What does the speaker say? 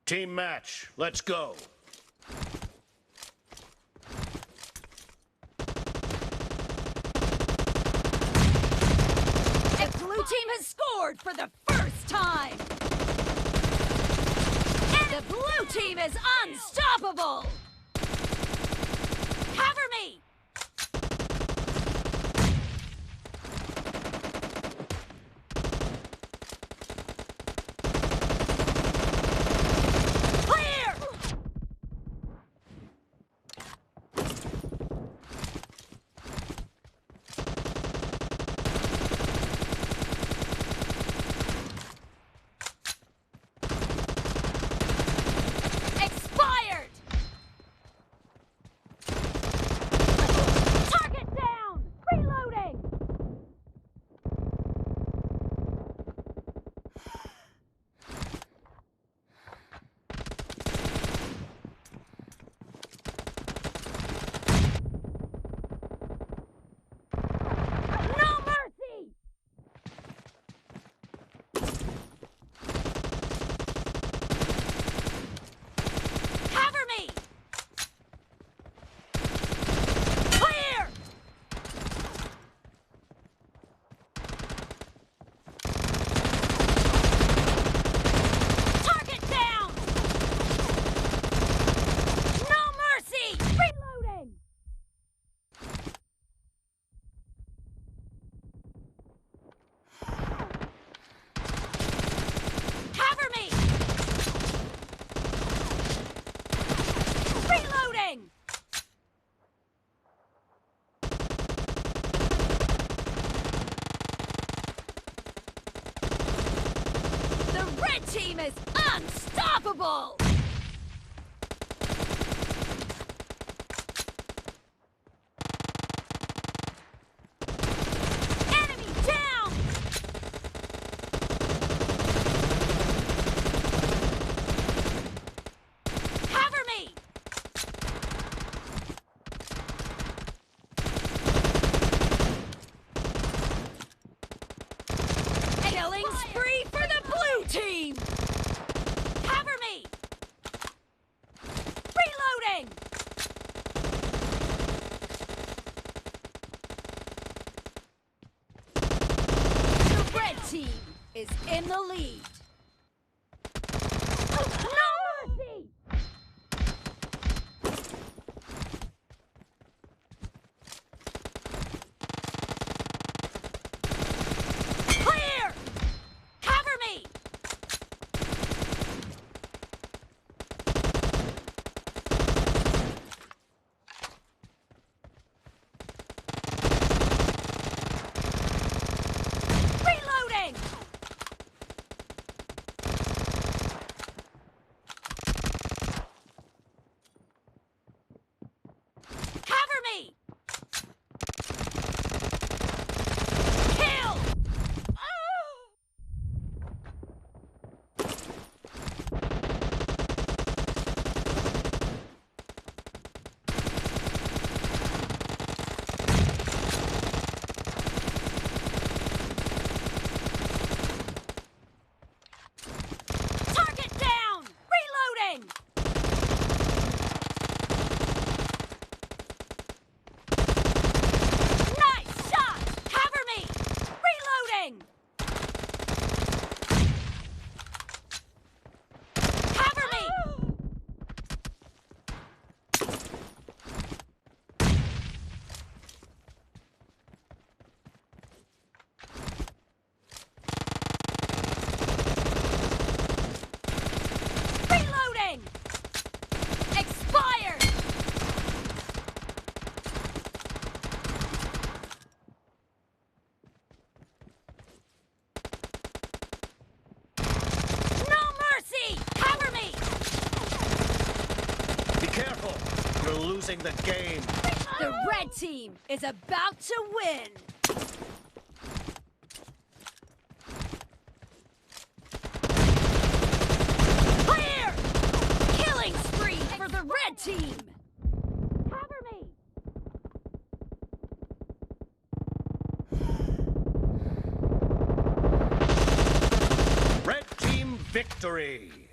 Team match, let's go. The blue team has scored for the first time! And the blue team is unstoppable! Cover me! Team is unstoppable! Enemy down! Cover me! Killing spree for the blue team! Cover me! Reloading! The red team is in the lead. No mercy! Clear! Cover me! You're losing the game. The red team is about to win. Clear! Killing spree for the red team. Cover me. Red team victory.